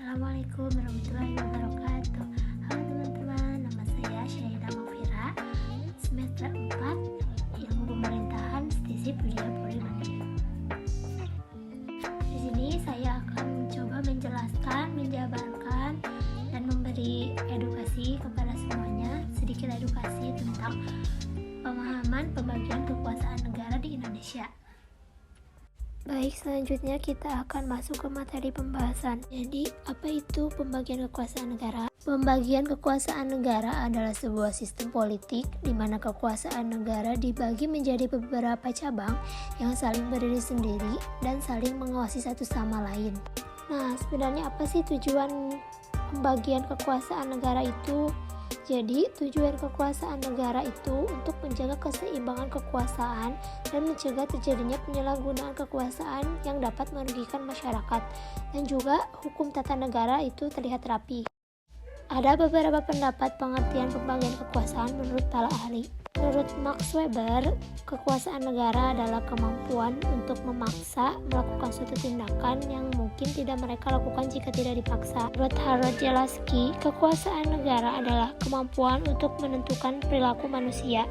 Assalamualaikum warahmatullahi wabarakatuh. Halo teman-teman, nama saya Syahidah Mufira, semester 4, Ilmu Pemerintahan Stisip Widya Puri Mandiri. Di sini saya akan mencoba menjelaskan, menjabarkan, dan memberi edukasi kepada semuanya, sedikit edukasi tentang pemahaman pembagian kekuasaan negara di Indonesia. Baik, selanjutnya kita akan masuk ke materi pembahasan. Jadi, apa itu pembagian kekuasaan negara? Pembagian kekuasaan negara adalah sebuah sistem politik di mana kekuasaan negara dibagi menjadi beberapa cabang yang saling berdiri sendiri dan saling mengawasi satu sama lain. Nah, sebenarnya apa sih tujuan pembagian kekuasaan negara itu? Jadi, tujuan kekuasaan negara itu untuk menjaga keseimbangan kekuasaan dan mencegah terjadinya penyalahgunaan kekuasaan yang dapat merugikan masyarakat, dan juga hukum tata negara itu terlihat rapi. Ada beberapa pendapat pengertian pembagian kekuasaan menurut para ahli. Menurut Max Weber, kekuasaan negara adalah kemampuan untuk memaksa melakukan suatu tindakan yang mungkin tidak mereka lakukan jika tidak dipaksa. Menurut Harold Jelaski, kekuasaan negara adalah kemampuan untuk menentukan perilaku manusia.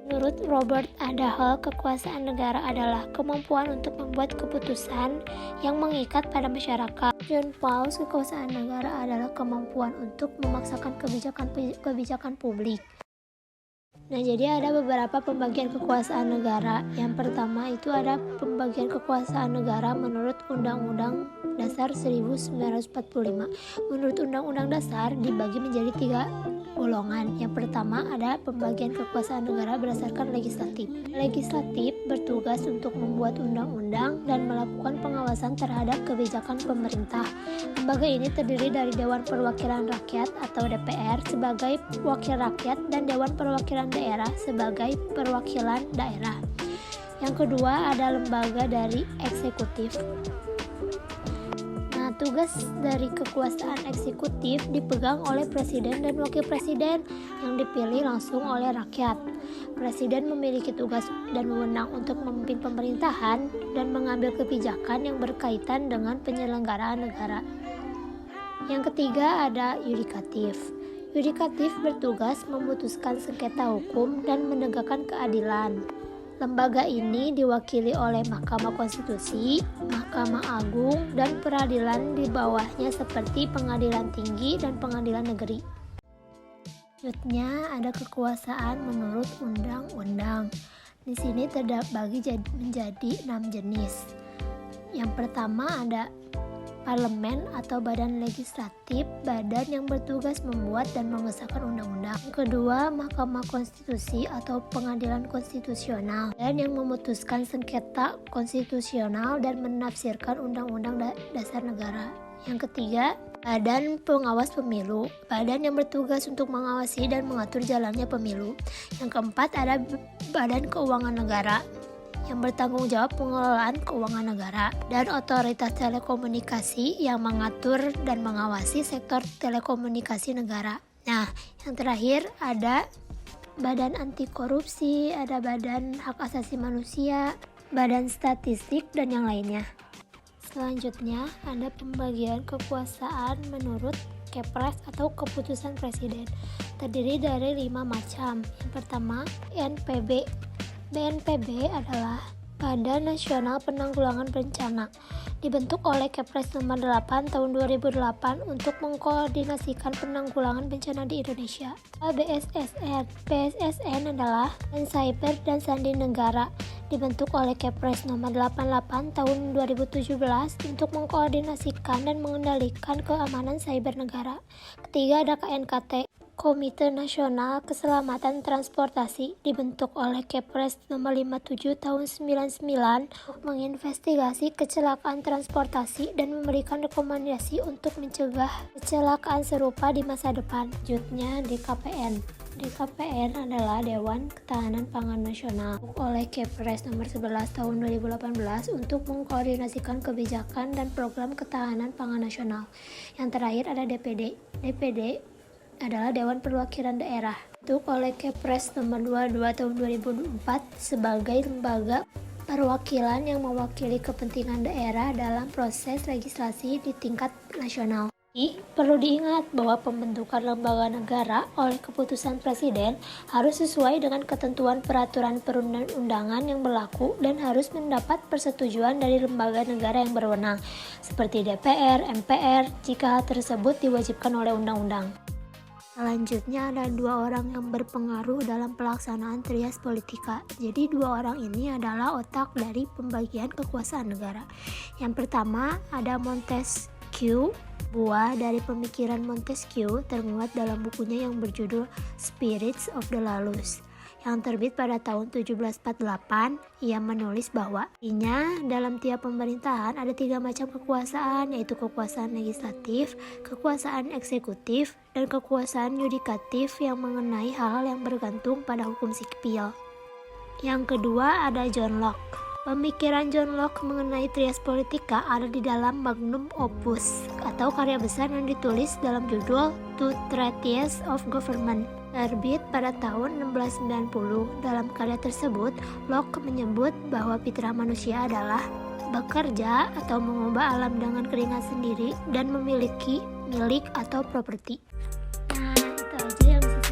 Menurut Robert Adahel, kekuasaan negara adalah kemampuan untuk membuat keputusan yang mengikat pada masyarakat. John Paus, kekuasaan negara adalah kemampuan untuk memaksakan kebijakan publik. Nah, jadi ada beberapa pembagian kekuasaan negara. Yang pertama itu ada pembagian kekuasaan negara menurut Undang-Undang Dasar 1945. Menurut Undang-Undang Dasar dibagi menjadi 3 golongan. Yang pertama ada pembagian kekuasaan negara berdasarkan legislatif. Legislatif bertugas untuk membuat undang-undang dan melakukan pengawasan terhadap kebijakan pemerintah. Lembaga ini terdiri dari Dewan Perwakilan Rakyat atau DPR sebagai wakil rakyat dan Dewan Perwakilan Daerah sebagai perwakilan daerah. Yang kedua ada lembaga dari eksekutif. Nah, tugas dari kekuasaan eksekutif dipegang oleh presiden dan wakil presiden yang dipilih langsung oleh rakyat. Presiden memiliki tugas dan wewenang untuk memimpin pemerintahan dan mengambil kebijakan yang berkaitan dengan penyelenggaraan negara. Yang ketiga ada yudikatif. Yudikatif bertugas memutuskan sengketa hukum dan menegakkan keadilan. Lembaga ini diwakili oleh Mahkamah Konstitusi, Mahkamah Agung, dan peradilan di bawahnya seperti Pengadilan Tinggi dan Pengadilan Negeri. Selanjutnya ada kekuasaan menurut undang-undang. Di sini terbagi menjadi 6 jenis. Yang pertama ada parlemen atau badan legislatif, badan yang bertugas membuat dan mengesahkan undang-undang. Kedua, Mahkamah Konstitusi atau Pengadilan Konstitusional, dan yang memutuskan sengketa konstitusional dan menafsirkan undang-undang dasar negara. Yang ketiga, Badan Pengawas Pemilu, badan yang bertugas untuk mengawasi dan mengatur jalannya pemilu. Yang keempat, ada Badan Keuangan Negara, yang bertanggung jawab pengelolaan keuangan negara, dan Otoritas Telekomunikasi yang mengatur dan mengawasi sektor telekomunikasi negara. Nah, yang terakhir ada Badan Anti Korupsi, ada Badan Hak Asasi Manusia, Badan Statistik, dan yang lainnya. Selanjutnya ada pembagian kekuasaan menurut Kepres atau Keputusan Presiden. Terdiri dari 5 macam. Yang pertama, BNPB. BNPB adalah Badan Nasional Penanggulangan Bencana, dibentuk oleh Kepres nomor 8 tahun 2008 untuk mengkoordinasikan penanggulangan bencana di Indonesia. BSSN. BSSN adalah Badan Cyber dan Sandi Negara, dibentuk oleh Kepres nomor 88 tahun 2017 untuk mengkoordinasikan dan mengendalikan keamanan cyber negara. Ketiga ada KNKT. Komite Nasional Keselamatan Transportasi, dibentuk oleh Kepres nomor 57 tahun 99 untuk menginvestigasi kecelakaan transportasi dan memberikan rekomendasi untuk mencegah kecelakaan serupa di masa depan. Selanjutnya DKPN. DKPN adalah Dewan Ketahanan Pangan Nasional, oleh Kepres nomor 11 tahun 2018 untuk mengkoordinasikan kebijakan dan program ketahanan pangan nasional. Yang terakhir ada DPD. DPD adalah Dewan Perwakilan Daerah, dibentuk oleh Kepres nomor 22 tahun 2004 sebagai lembaga perwakilan yang mewakili kepentingan daerah dalam proses legislasi di tingkat nasional. Perlu diingat bahwa pembentukan lembaga negara oleh keputusan presiden harus sesuai dengan ketentuan peraturan perundang-undangan yang berlaku dan harus mendapat persetujuan dari lembaga negara yang berwenang, seperti DPR, MPR, jika hal tersebut diwajibkan oleh undang-undang. Selanjutnya ada 2 orang yang berpengaruh dalam pelaksanaan trias politika. Jadi 2 orang ini adalah otak dari pembagian kekuasaan negara. Yang pertama ada Montesquieu. Buah dari pemikiran Montesquieu termuat dalam bukunya yang berjudul Spirits of the Laws yang terbit pada tahun 1748. Ia menulis bahwa dalam tiap pemerintahan ada 3 macam kekuasaan, yaitu kekuasaan legislatif, kekuasaan eksekutif, dan kekuasaan yudikatif yang mengenai hal-hal yang bergantung pada hukum sipil. Yang kedua ada John Locke. Pemikiran John Locke mengenai trias politika ada di dalam Magnum Opus atau karya besar yang ditulis dalam judul Two Treatises of Government, terbit pada tahun 1690. Dalam karya tersebut, Locke menyebut bahwa fitrah manusia adalah bekerja atau mengubah alam dengan keringat sendiri dan memiliki milik atau properti. Nah, itu aja yang bisa